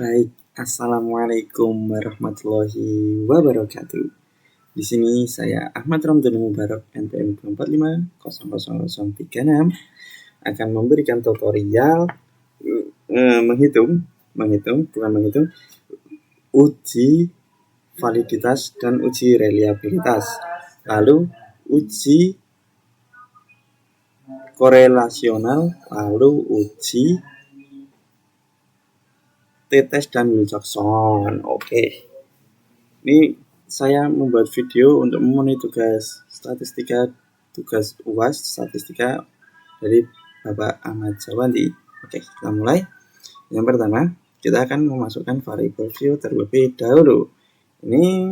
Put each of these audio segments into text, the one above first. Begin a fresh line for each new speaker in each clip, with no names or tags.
Baik, assalamualaikum warahmatullahi wabarakatuh. Di sini saya Ahmad Ramdhani Mubarak NPM 2450036 akan memberikan tutorial menghitung uji validitas dan uji reliabilitas, lalu uji korelasional, lalu uji t-test dan Wilcoxon. Oke. Ini saya membuat video untuk memenuhi tugas UAS statistika dari Bapak Ahmad Jawandi. Oke, kita mulai. Yang pertama, kita akan memasukkan variable view terlebih dahulu. Ini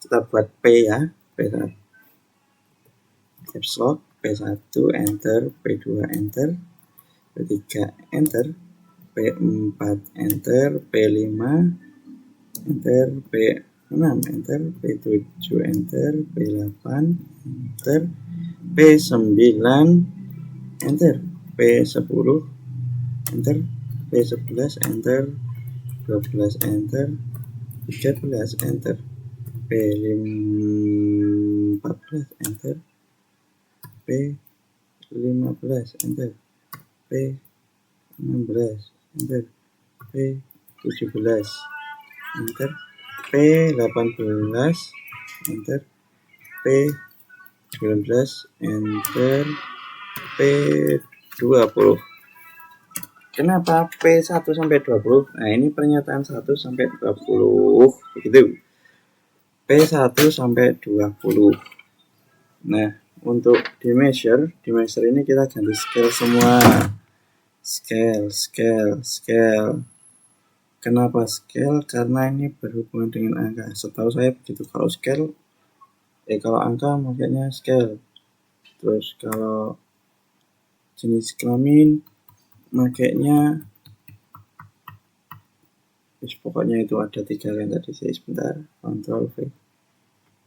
kita buat P ya, P1 caps lock, P1 enter, P2 enter, P3 enter, P4 enter, P5 enter, P6 enter, P7 enter, P8 enter, P9 enter, P10 enter, P11 enter, 12 enter, 13 enter, P14 enter, P15 enter, P16 enter, P17 enter, P18 enter, P19 enter, P20. Kenapa P1 sampai 20? Nah, ini pernyataan 1 sampai 20 begitu. P1 sampai 20. Nah, untuk di measure ini kita ganti scale semua. Scale. Kenapa scale? Karena ini berhubungan dengan angka. Setahu saya begitu. Kalau scale, kalau angka makanya scale. Terus kalau jenis kelamin makanya pokoknya itu ada 3 kan tadi. Sebentar, Ctrl V.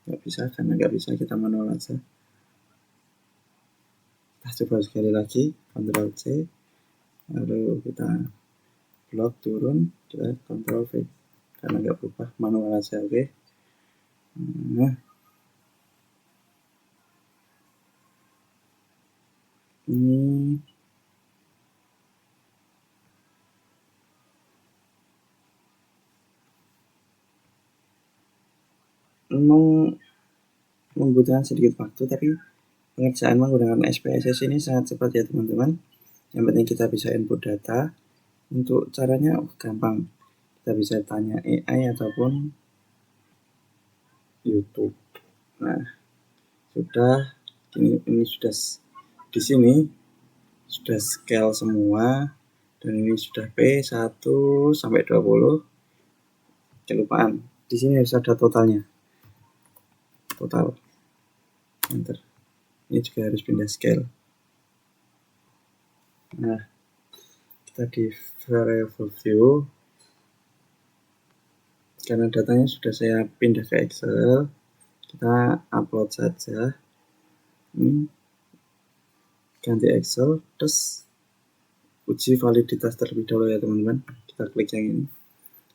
Nggak bisa, karena nggak bisa kita manual aja. Kita coba sekali lagi, Ctrl C, lalu kita blok turun, kita Ctrl V, karena nggak berubah, manual aja. Oke. Nah, ini membutuhkan sedikit waktu, tapi pengerjaan menggunakan SPSS ini sangat cepat ya teman-teman. Yang penting kita bisa input data. Untuk caranya gampang, kita bisa tanya AI ataupun YouTube. Nah, ini sudah di sini sudah scale semua, dan ini sudah P1 sampai 20. Kelupaan, di sini harus ada totalnya. Total. Enter. Ini juga harus pindah scale. Nah, kita di variable view, karena datanya sudah saya pindah ke Excel, kita upload saja. Ganti Excel, terus uji validitas terlebih dahulu ya teman-teman. Kita klik yang ini.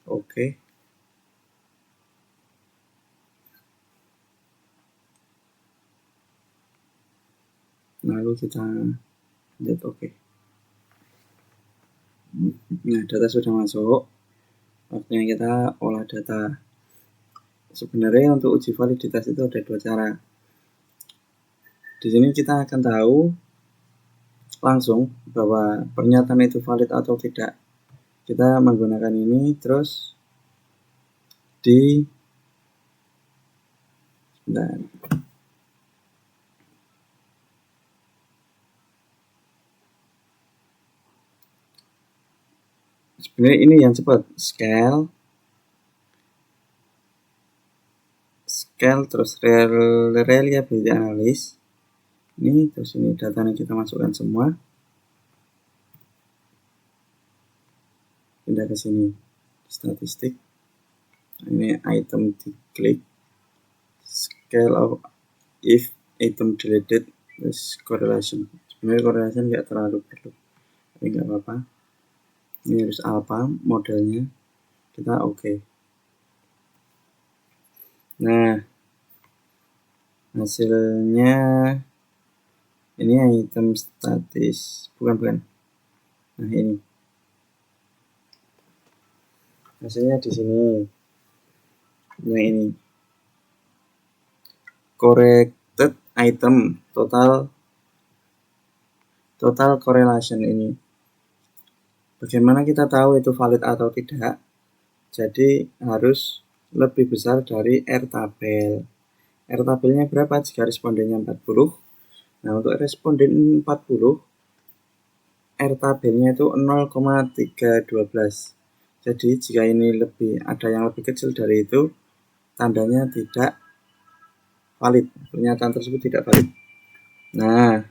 Oke. Lalu kita lihat oke. Nah, data sudah masuk. Waktunya kita olah data. Sebenarnya untuk uji validitas itu ada 2 cara. Di sini kita akan tahu langsung bahwa pernyataan itu valid atau tidak. Kita menggunakan ini, terus sebenarnya ini yang cepat, scale terus reliability analysis. Ini terus ini datanya kita masukkan semua, pindah ke sini statistik. Ini item diklik, scale of if item deleted, terus correlation. Sebenarnya correlation nggak terlalu perlu, tapi nggak apa-apa. Ini harus alpha modelnya, kita oke. Nah, hasilnya ini item statis, bukan. Nah, ini hasilnya di sini. Yang ini corrected item total correlation ini. Bagaimana kita tahu itu valid atau tidak? Jadi harus lebih besar dari R tabel. R tabelnya berapa jika respondennya 40? Nah, untuk responden 40, R tabelnya itu 0,312. Jadi jika ini ada yang lebih kecil dari itu, tandanya tidak valid. Pernyataan tersebut tidak valid. Nah,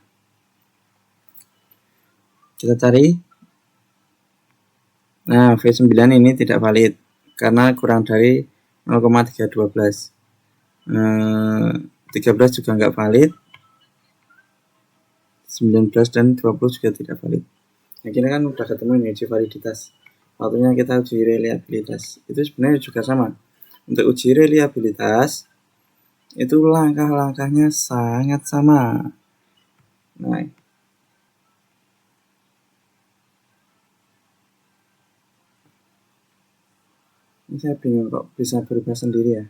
kita cari. Nah, V9 ini tidak valid karena kurang dari 0,312. 13 juga nggak valid. 19 dan 20 juga tidak valid. Nah, kita kan udah ketemu ini uji validitas. Waktunya kita uji reliabilitas. Itu sebenarnya juga sama. Untuk uji reliabilitas itu langkah-langkahnya sangat sama. Nah, ini saya bingung kok bisa berubah sendiri ya.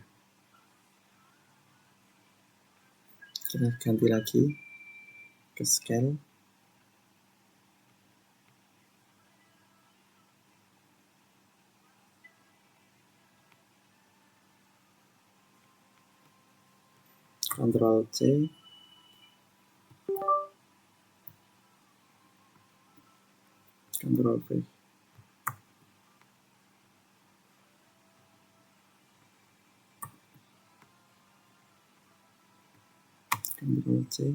Kita ganti lagi ke scale. Ctrl C. Ctrl V. Ctrl C.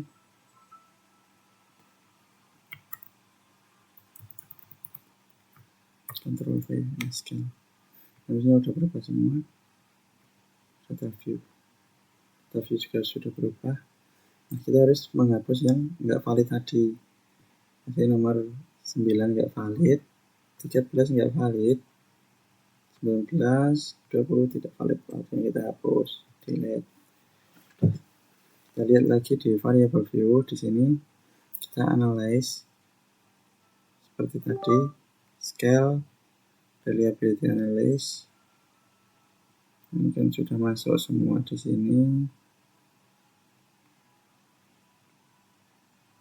Ctrl V. Scale. Harusnya udah berubah semua. Data view juga sudah berubah. Nah, kita harus menghapus yang nggak valid tadi. Jadi nomor 9 nggak valid, 13 nggak valid, 19, 20 tidak valid. Langsung kita hapus, delete. Kita lihat lagi di variable view. Di sini kita analyze seperti tadi, scale, reliability analysis. Ini kan sudah masuk semua di sini.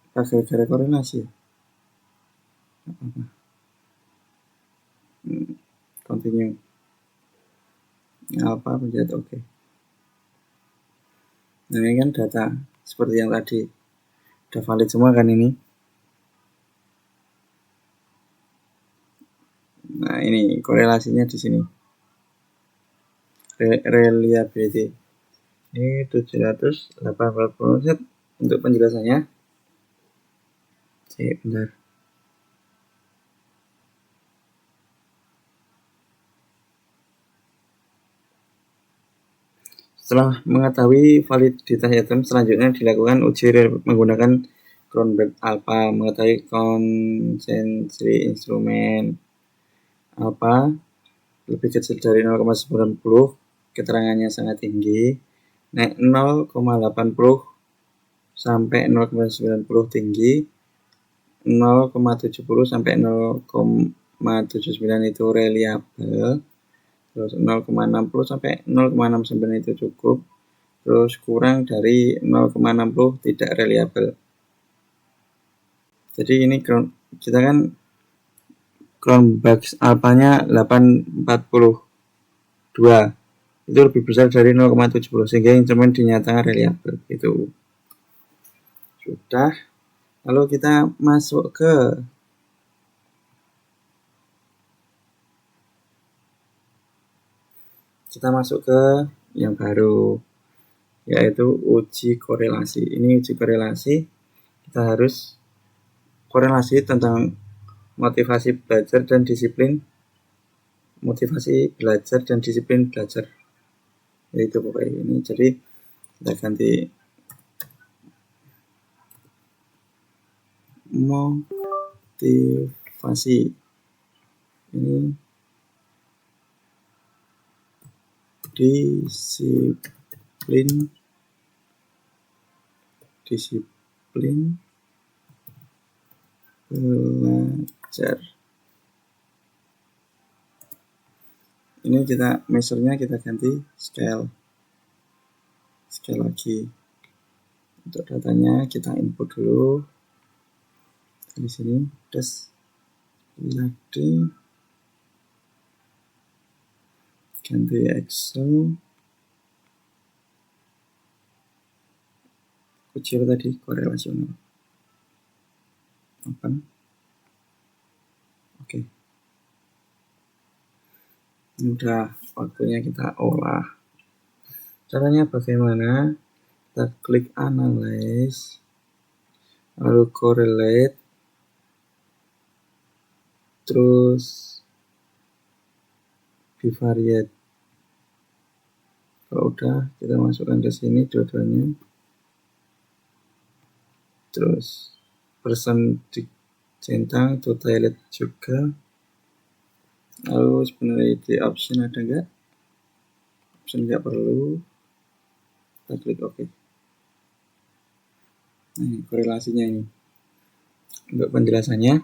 Pakai gara korelasi. Apa? Continue. Apa pencet oke. Nah, ini kan data seperti yang tadi. Udah valid semua kan ini. Nah, ini korelasinya di sini. Reliability. Ini 780 set untuk penjelasannya. Bentar. Setelah mengetahui validitas item, selanjutnya dilakukan uji menggunakan Cronberg alpha. Mengetahui konsentrasi instrumen alpha lebih kecil dari 0,90, keterangannya sangat tinggi. Naik 0,80 sampai 0,90 tinggi, 0,70 sampai 0,79 itu reliable, terus 0,60 sampai 0,69 itu cukup, terus kurang dari 0,60 tidak reliable. Jadi ini kita kan Cronberg alpha-nya 842, itu lebih besar dari 0,70 sehingga instrumen dinyatakan reliable. Itu sudah. Lalu kita masuk ke yang baru, yaitu uji korelasi. Ini uji korelasi, kita harus korelasi tentang motivasi belajar dan disiplin belajar, yaitu pokoknya ini. Jadi kita ganti motivasi ini disiplin belajar. Ini kita measure-nya kita ganti scale lagi. Untuk datanya kita input dulu di sini, terus ganti Excel, kecil tadi korelasional, open. Oke. Ini udah waktunya kita olah. Caranya bagaimana? Kita klik analyze, lalu correlate, terus bivariate. Kalau udah, kita masukkan ke sini dua-duanya. Terus persen centang, totality juga. Lalu sebenarnya di option ada enggak? Option enggak perlu. Kita klik OK. Nah, korelasinya ini. Untuk penjelasannya,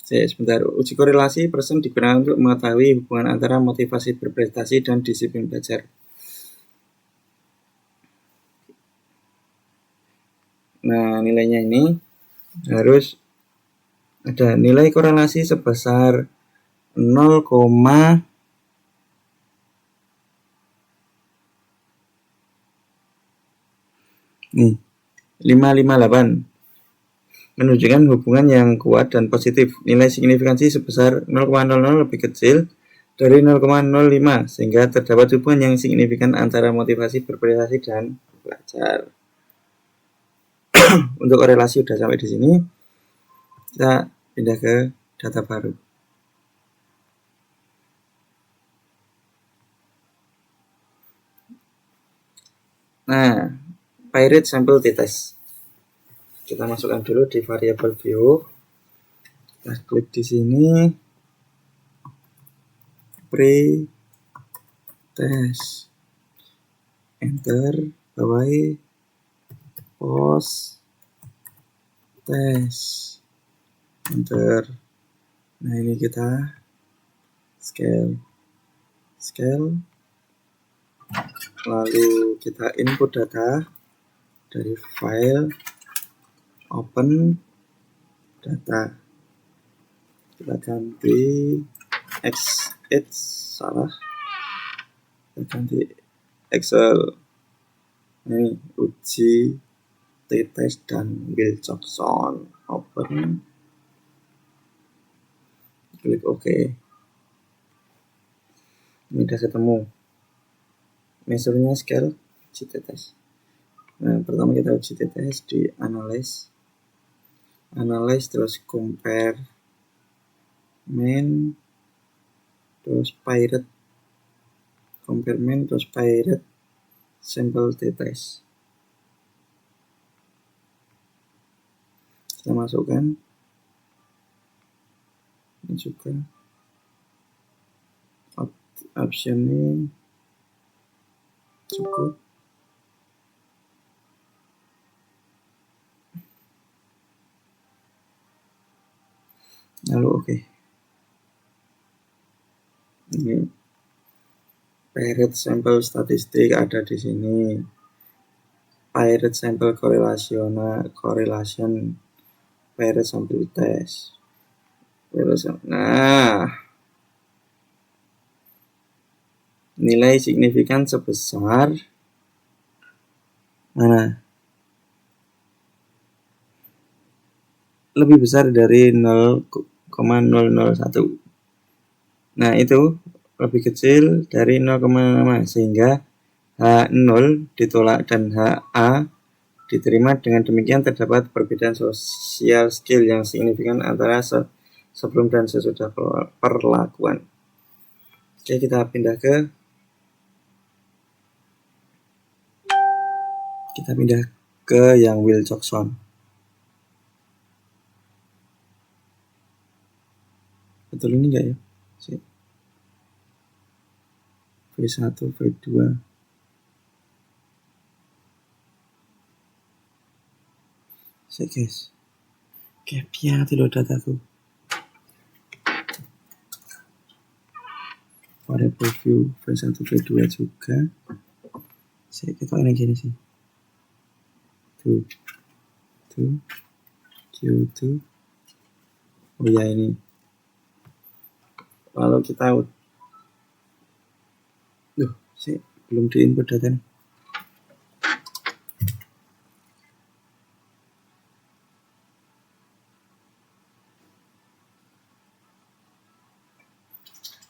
sebentar. Uji korelasi persen digunakan untuk mengetahui hubungan antara motivasi berprestasi dan disiplin belajar. Nah, nilainya ini harus ada nilai korelasi sebesar 0,558 menunjukkan hubungan yang kuat dan positif. Nilai signifikansi sebesar 0,00 lebih kecil dari 0,05 sehingga terdapat hubungan yang signifikan antara motivasi berprestasi dan belajar. Untuk korelasi udah sampai di sini. Kita pindah ke data baru. Nah, Pirate Sample T-Test. Kita masukkan dulu di variabel view. Kita klik di sini. Pre-test. Enter, bawahi post test. Enter. Nah, ini kita scale. Lalu kita input data dari file open data. Kita ganti kita ganti Excel. Ini uji T-test dan Wilcoxon. Open, klik OK. Ini udah ketemu measure-nya scale uji T-test. Nah, pertama kita uji T-test di analyze terus compare main, terus pirate sample T-test. Kita masukkan ini juga option ini cukup. Lalu oke. Ini Pirate sample statistik ada di sini. Pirate sample correlation, Pirate sample test. Nah, nilai signifikan sebesar mana? Lebih besar dari 0,001. Nah, itu lebih kecil dari 0,5 sehingga H0 ditolak dan HA diterima. Dengan demikian terdapat perbedaan sosial skill yang signifikan antara sebelum dan sesudah perlakuan. Oke, kita pindah ke yang Wilcoxon. Betul ini enggak ya? V1, V2. Guys. Kayak loh dataku. Variable view V1, V2 juga. Kita ini gini sih. Tuh. Q2. Oh ya ini. Lalu kita out. Belum di input data nih.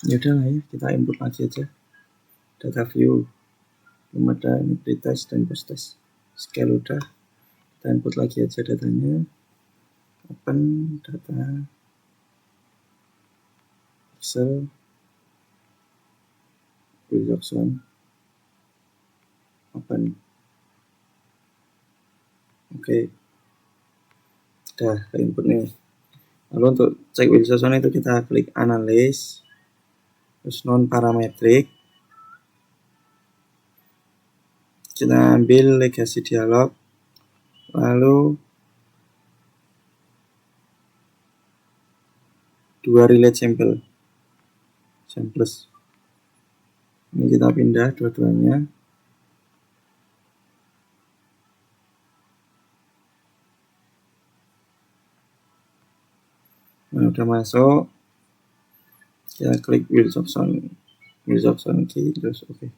Ya udah lah ya, kita input lagi aja data view. Belum ada ini pretest dan post test. Scale udah, kita input lagi aja datanya. Open data Excel Wilcoxon. Open. Oke. Udah ke input nih. Lalu untuk cek Wilcoxon itu kita klik analysis, terus non parametric. Kita ambil legacy dialog, lalu 2 relate samples. Ini kita pindah dua-duanya. Nah, udah masuk. Kita klik Wilcoxon key, terus oke.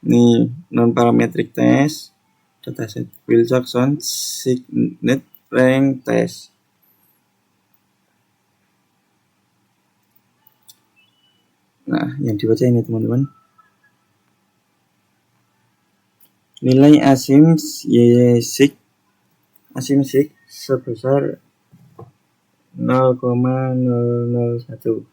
Ini non parametric test dataset Wilcoxon signet rank test. Nah, yang dibaca ini teman-teman. Nilai asymptotic sebesar 0,001.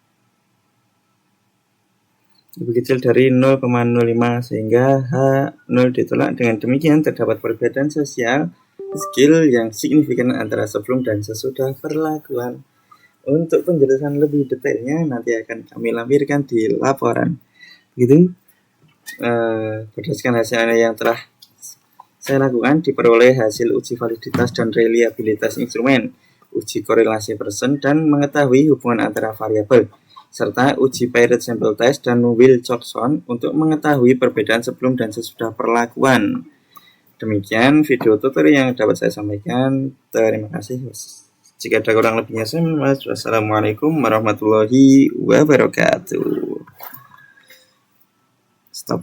Lebih kecil dari 0,05 sehingga H0 ditolak. Dengan demikian terdapat perbedaan sosial skill yang signifikan antara sebelum dan sesudah perlakuan. Untuk penjelasan lebih detailnya nanti akan kami lampirkan di laporan. Gitu. Berdasarkan hasil yang telah saya lakukan, diperoleh hasil uji validitas dan reliabilitas instrumen, uji korelasi persen dan mengetahui hubungan antara variabel, serta uji paired sample test dan Wilcoxon untuk mengetahui perbedaan sebelum dan sesudah perlakuan. Demikian video tutorial yang dapat saya sampaikan. Terima kasih. Jika ada kurang lebihnya, saya mohon maaf. Wassalamualaikum warahmatullahi wabarakatuh. Stop.